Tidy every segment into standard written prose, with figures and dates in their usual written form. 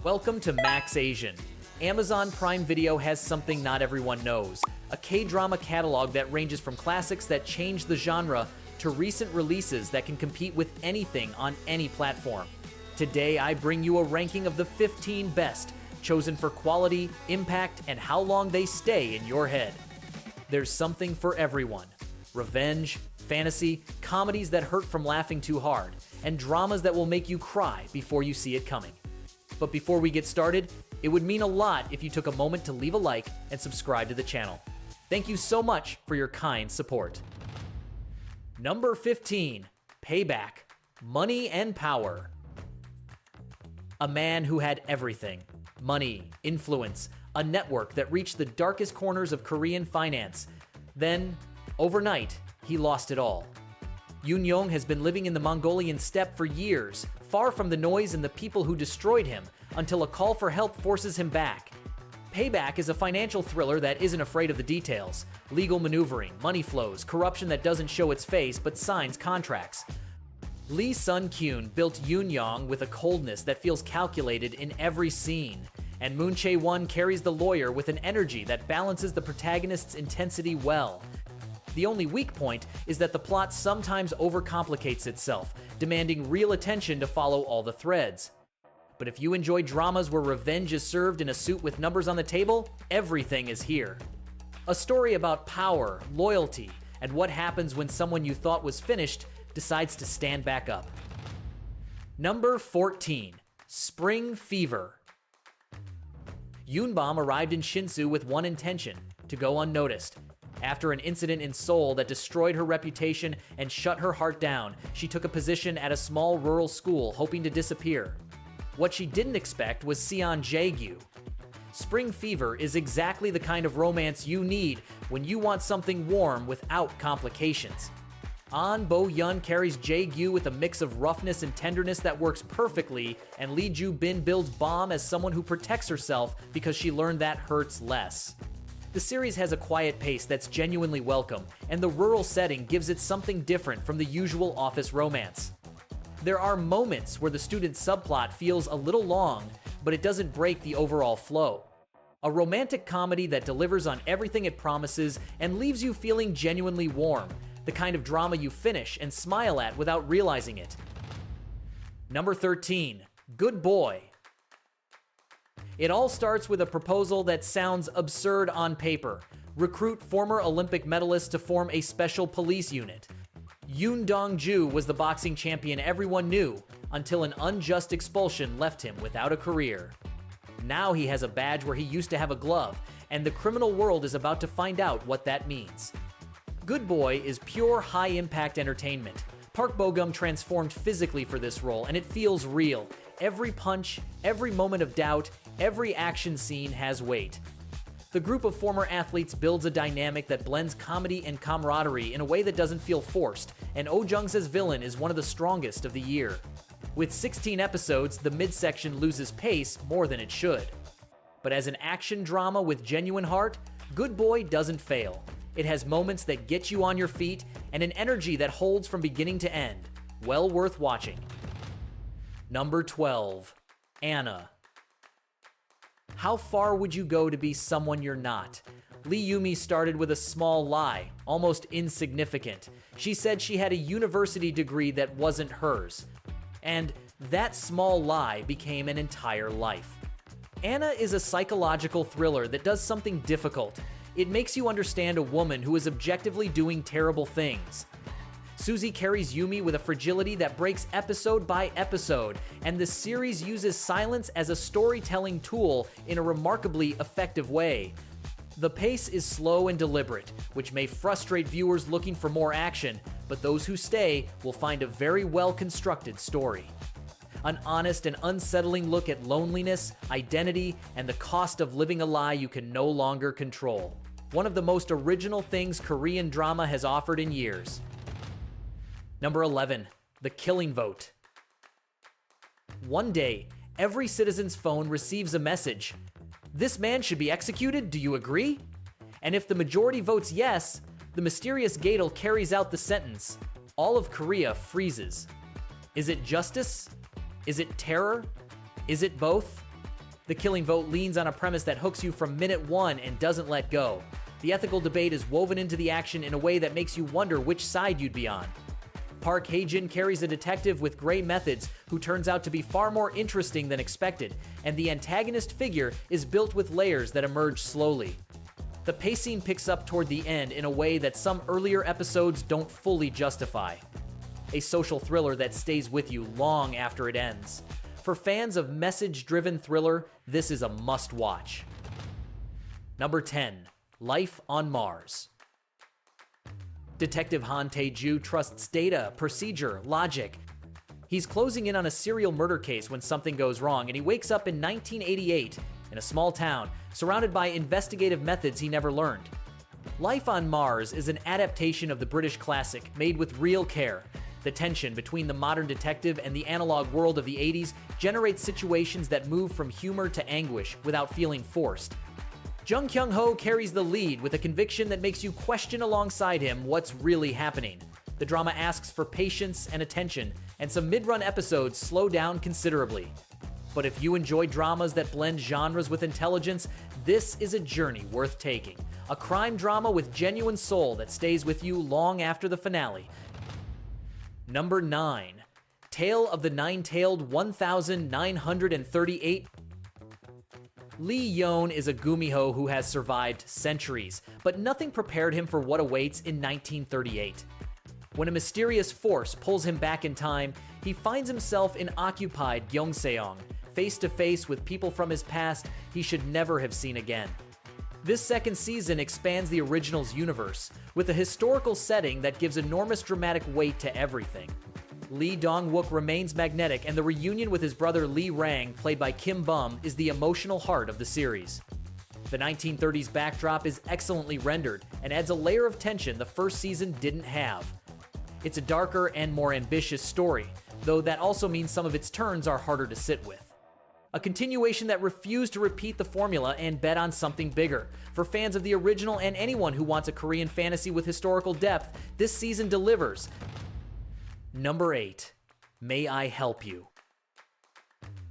Welcome to Max Asian. Amazon Prime Video has something not everyone knows. A K-drama catalog that ranges from classics that change the genre to recent releases that can compete with anything on any platform. Today, I bring you a ranking of the 15 best, chosen for quality, impact, and how long they stay in your head. There's something for everyone. Revenge, fantasy, comedies that hurt from laughing too hard, and dramas that will make you cry before you see it coming. But before we get started, it would mean a lot if you took a moment to leave a like and subscribe to the channel. Thank you so much for your kind support. Number 15, Payback, Money and Power. A man who had everything: money, influence, a network that reached the darkest corners of Korean finance. Then, overnight, he lost it all. Yoon Young has been living in the Mongolian steppe for years, far from the noise and the people who destroyed him, until a call for help forces him back. Payback is a financial thriller that isn't afraid of the details: legal maneuvering, money flows, corruption that doesn't show its face but signs contracts. Lee Sun-kyun built Yoon Young with a coldness that feels calculated in every scene, and Moon Chae-won carries the lawyer with an energy that balances the protagonist's intensity well. The only weak point is that the plot sometimes overcomplicates itself, demanding real attention to follow all the threads. But if you enjoy dramas where revenge is served in a suit with numbers on the table, everything is here. A story about power, loyalty, and what happens when someone you thought was finished decides to stand back up. Number 14, Spring Fever. Yoonbom arrived in Shinsu with one intention: to go unnoticed. After an incident in Seoul that destroyed her reputation and shut her heart down, she took a position at a small rural school, hoping to disappear. What she didn't expect was Seon Jae-gyu. Spring Fever is exactly the kind of romance you need when you want something warm without complications. An Bo-yeon carries Jae-gyu with a mix of roughness and tenderness that works perfectly, and Lee Ju-bin builds Bomb as someone who protects herself because she learned that hurts less. The series has a quiet pace that's genuinely welcome, and the rural setting gives it something different from the usual office romance. There are moments where the student subplot feels a little long, but it doesn't break the overall flow. A romantic comedy that delivers on everything it promises and leaves you feeling genuinely warm, the kind of drama you finish and smile at without realizing it. Number 13, Good Boy. It all starts with a proposal that sounds absurd on paper. Recruit former Olympic medalists to form a special police unit. Yoon Dong-ju was the boxing champion everyone knew, until an unjust expulsion left him without a career. Now he has a badge where he used to have a glove, and the criminal world is about to find out what that means. Good Boy is pure high-impact entertainment. Park Bo-gum transformed physically for this role, and it feels real. Every punch, every moment of doubt, every action scene has weight. The group of former athletes builds a dynamic that blends comedy and camaraderie in a way that doesn't feel forced, and Oh Jung-se's villain is one of the strongest of the year. With 16 episodes, the midsection loses pace more than it should. But as an action drama with genuine heart, Good Boy doesn't fail. It has moments that get you on your feet and an energy that holds from beginning to end. Well worth watching. Number 12, Anna. How far would you go to be someone you're not? Lee Yumi started with a small lie, almost insignificant. She said she had a university degree that wasn't hers. And that small lie became an entire life. Anna is a psychological thriller that does something difficult. It makes you understand a woman who is objectively doing terrible things. Suzy carries Yumi with a fragility that breaks episode by episode, and the series uses silence as a storytelling tool in a remarkably effective way. The pace is slow and deliberate, which may frustrate viewers looking for more action, but those who stay will find a very well-constructed story. An honest and unsettling look at loneliness, identity, and the cost of living a lie you can no longer control. One of the most original things Korean drama has offered in years. Number 11, The Killing Vote. One day, every citizen's phone receives a message. This man should be executed, do you agree? And if the majority votes yes, the mysterious Gadol carries out the sentence. All of Korea freezes. Is it justice? Is it terror? Is it both? The Killing Vote leans on a premise that hooks you from minute one and doesn't let go. The ethical debate is woven into the action in a way that makes you wonder which side you'd be on. Park Hae-jin carries a detective with gray methods who turns out to be far more interesting than expected, and the antagonist figure is built with layers that emerge slowly. The pacing picks up toward the end in a way that some earlier episodes don't fully justify. A social thriller that stays with you long after it ends. For fans of message-driven thriller, this is a must-watch. Number 10. Life on Mars. Detective Han Tae-ju trusts data, procedure, logic. He's closing in on a serial murder case when something goes wrong, and he wakes up in 1988 in a small town, surrounded by investigative methods he never learned. Life on Mars is an adaptation of the British classic, made with real care. The tension between the modern detective and the analog world of the 80s generates situations that move from humor to anguish without feeling forced. Jung Kyung-ho carries the lead with a conviction that makes you question alongside him what's really happening. The drama asks for patience and attention, and some mid-run episodes slow down considerably. But if you enjoy dramas that blend genres with intelligence, this is a journey worth taking. A crime drama with genuine soul that stays with you long after the finale. Number 9. Tale of the Nine-Tailed 1938. Lee Yeon is a gumiho who has survived centuries, but nothing prepared him for what awaits in 1938. When a mysterious force pulls him back in time, he finds himself in occupied Gyeongseong, face to face with people from his past he should never have seen again. This second season expands the original's universe, with a historical setting that gives enormous dramatic weight to everything. Lee Dong-wook remains magnetic, and the reunion with his brother Lee Rang, played by Kim Bum, is the emotional heart of the series. The 1930s backdrop is excellently rendered and adds a layer of tension the first season didn't have. It's a darker and more ambitious story, though that also means some of its turns are harder to sit with. A continuation that refused to repeat the formula and bet on something bigger. For fans of the original and anyone who wants a Korean fantasy with historical depth, this season delivers. Number 8. May I Help You?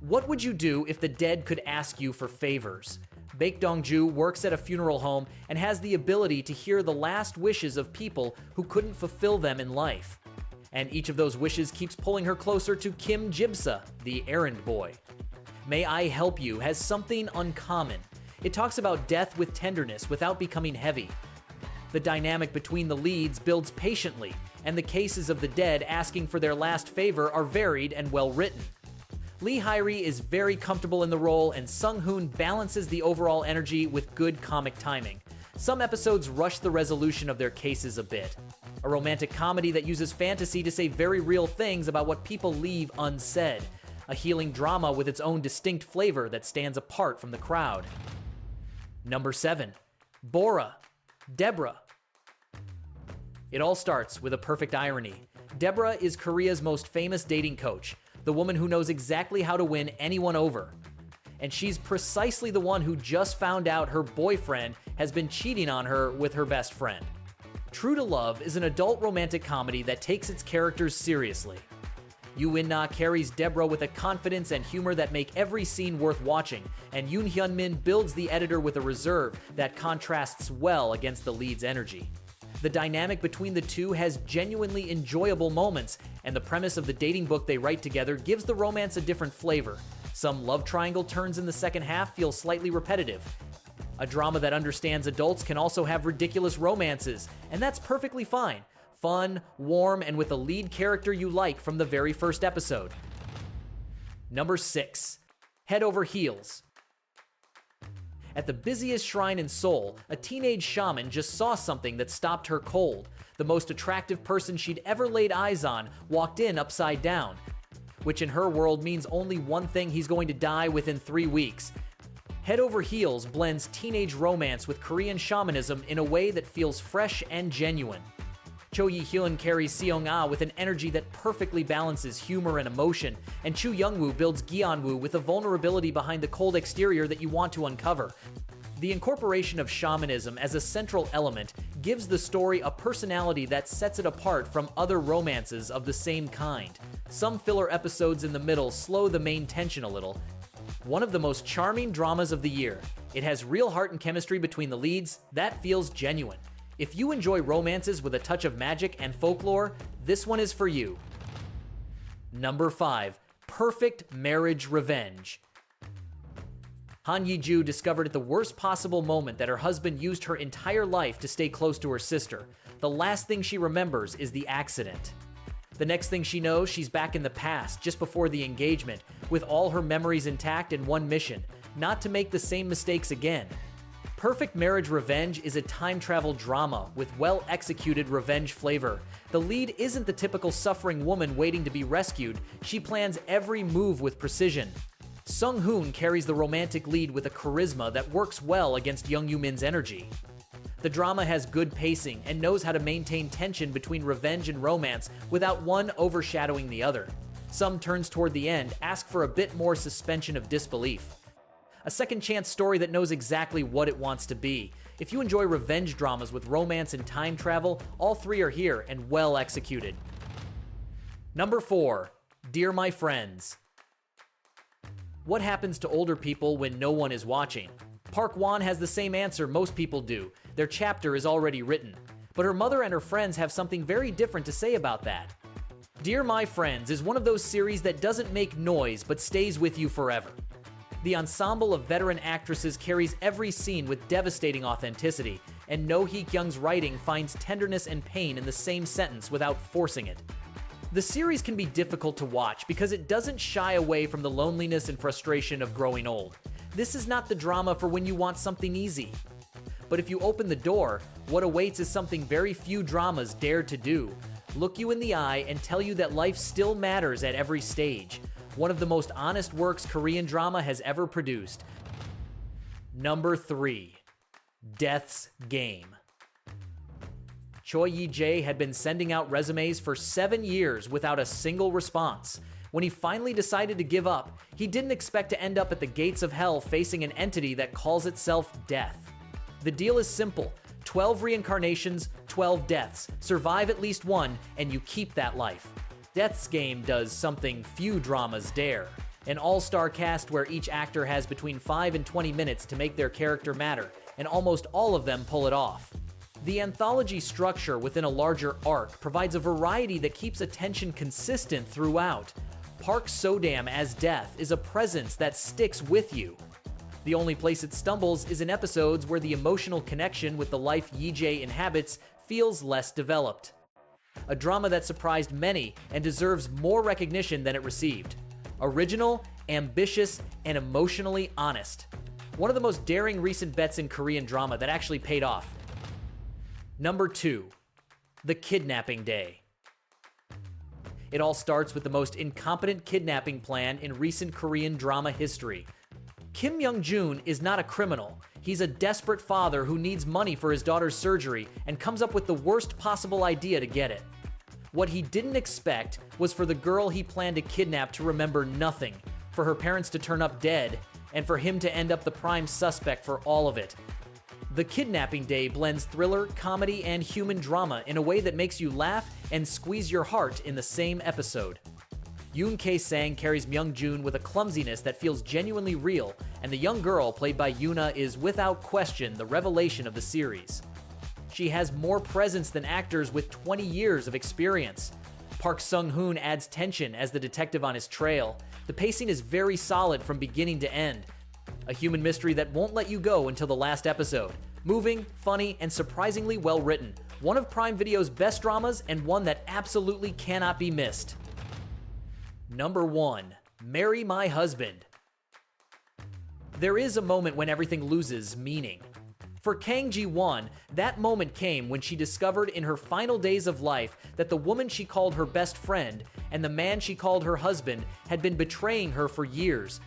What would you do if the dead could ask you for favors? Baek Dong-ju works at a funeral home and has the ability to hear the last wishes of people who couldn't fulfill them in life. And each of those wishes keeps pulling her closer to Kim Jibsa, the errand boy. May I Help You has something uncommon. It talks about death with tenderness without becoming heavy. The dynamic between the leads builds patiently, and the cases of the dead asking for their last favor are varied and well written. Lee Hyri is very comfortable in the role, and Sung-hoon balances the overall energy with good comic timing. Some episodes rush the resolution of their cases a bit. A romantic comedy that uses fantasy to say very real things about what people leave unsaid. A healing drama with its own distinct flavor that stands apart from the crowd. Number 7. Bora. Deborah. It all starts with a perfect irony. Deborah is Korea's most famous dating coach, the woman who knows exactly how to win anyone over. And she's precisely the one who just found out her boyfriend has been cheating on her with her best friend. True to Love is an adult romantic comedy that takes its characters seriously. Yoo In-na carries Deborah with a confidence and humor that make every scene worth watching, and Yoon Hyun-min builds the editor with a reserve that contrasts well against the lead's energy. The dynamic between the two has genuinely enjoyable moments, and the premise of the dating book they write together gives the romance a different flavor. Some love triangle turns in the second half feel slightly repetitive. A drama that understands adults can also have ridiculous romances, and that's perfectly fine. Fun, warm, and with a lead character you like from the very first episode. Number 6. Head Over Heels. At the busiest shrine in Seoul, a teenage shaman just saw something that stopped her cold. The most attractive person she'd ever laid eyes on walked in upside down, which in her world means only one thing: he's going to die within 3 weeks. Head Over Heels blends teenage romance with Korean shamanism in a way that feels fresh and genuine. Cho Yi-hyun carries Seong-ah with an energy that perfectly balances humor and emotion, and Chu Young-woo builds Gi-an-woo with a vulnerability behind the cold exterior that you want to uncover. The incorporation of shamanism as a central element gives the story a personality that sets it apart from other romances of the same kind. Some filler episodes in the middle slow the main tension a little, one of the most charming dramas of the year. It has real heart and chemistry between the leads that feels genuine. If you enjoy romances with a touch of magic and folklore, this one is for you. Number 5. Perfect Marriage Revenge. Han Yi-ju discovered at the worst possible moment that her husband used her entire life to stay close to her sister. The last thing she remembers is the accident. The next thing she knows, she's back in the past, just before the engagement, with all her memories intact and one mission: not to make the same mistakes again. Perfect Marriage Revenge is a time travel drama with well-executed revenge flavor. The lead isn't the typical suffering woman waiting to be rescued. She plans every move with precision. Sung-hoon carries the romantic lead with a charisma that works well against Young Yoo-min's energy. The drama has good pacing and knows how to maintain tension between revenge and romance without one overshadowing the other. Some turns toward the end ask for a bit more suspension of disbelief. A second chance story that knows exactly what it wants to be. If you enjoy revenge dramas with romance and time travel, all three are here and well executed. Number 4. Dear My Friends. What happens to older people when no one is watching? Park Won has the same answer most people do. Their chapter is already written. But her mother and her friends have something very different to say about that. Dear My Friends is one of those series that doesn't make noise but stays with you forever. The ensemble of veteran actresses carries every scene with devastating authenticity, and No Hee-kyung's writing finds tenderness and pain in the same sentence without forcing it. The series can be difficult to watch because it doesn't shy away from the loneliness and frustration of growing old. This is not the drama for when you want something easy. But if you open the door, what awaits is something very few dramas dare to do: look you in the eye and tell you that life still matters at every stage. One of the most honest works Korean drama has ever produced. Number 3. Death's Game. Choi Yi-jae had been sending out resumes for 7 years without a single response. When he finally decided to give up, he didn't expect to end up at the gates of hell facing an entity that calls itself death. The deal is simple: 12 reincarnations, 12 deaths. Survive at least one, and you keep that life. Death's Game does something few dramas dare. An all-star cast where each actor has between 5 and 20 minutes to make their character matter, and almost all of them pull it off. The anthology structure within a larger arc provides a variety that keeps attention consistent throughout. Park So-dam as Death is a presence that sticks with you. The only place it stumbles is in episodes where the emotional connection with the life Yi-jae inhabits feels less developed. A drama that surprised many and deserves more recognition than it received. Original, ambitious, and emotionally honest. One of the most daring recent bets in Korean drama that actually paid off. Number 2. The Kidnapping Day. It all starts with the most incompetent kidnapping plan in recent Korean drama history. Kim Young-joon is not a criminal. He's a desperate father who needs money for his daughter's surgery and comes up with the worst possible idea to get it. What he didn't expect was for the girl he planned to kidnap to remember nothing, for her parents to turn up dead, and for him to end up the prime suspect for all of it. The Kidnapping Day blends thriller, comedy, and human drama in a way that makes you laugh and squeeze your heart in the same episode. Yoon K-sang carries Myung-joon with a clumsiness that feels genuinely real, and the young girl played by Yoona is without question the revelation of the series. She has more presence than actors with 20 years of experience. Park Sung-hoon adds tension as the detective on his trail. The pacing is very solid from beginning to end. A human mystery that won't let you go until the last episode. Moving, funny, and surprisingly well written. One of Prime Video's best dramas and one that absolutely cannot be missed. Number 1. Marry My Husband. There is a moment when everything loses meaning. For Kang Ji-won, that moment came when she discovered in her final days of life that the woman she called her best friend and the man she called her husband had been betraying her for years.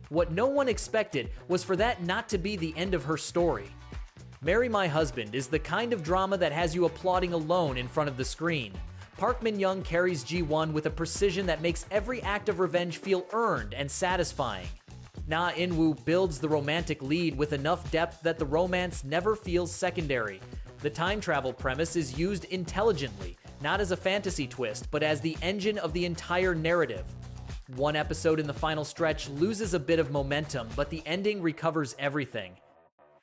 What no one expected was for that not to be the end of her story. Marry My Husband is the kind of drama that has you applauding alone in front of the screen. Park Min-young carries Ji-won with a precision that makes every act of revenge feel earned and satisfying. Na In-woo builds the romantic lead with enough depth that the romance never feels secondary. The time travel premise is used intelligently, not as a fantasy twist, but as the engine of the entire narrative. One episode in the final stretch loses a bit of momentum, but the ending recovers everything.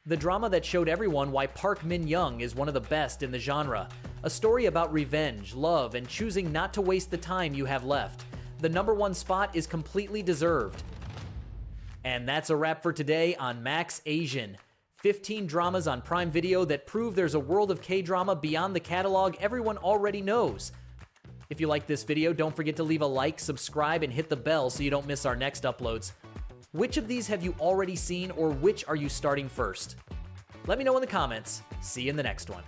The drama that showed everyone why Park Min-young is one of the best in the genre. A story about revenge, love, and choosing not to waste the time you have left. The #1 spot is completely deserved. And that's a wrap for today on Max Asian. 15 dramas on Prime Video that prove there's a world of K-drama beyond the catalog everyone already knows. If you like this video, don't forget to leave a like, subscribe, and hit the bell so you don't miss our next uploads. Which of these have you already seen, or which are you starting first? Let me know in the comments. See you in the next one.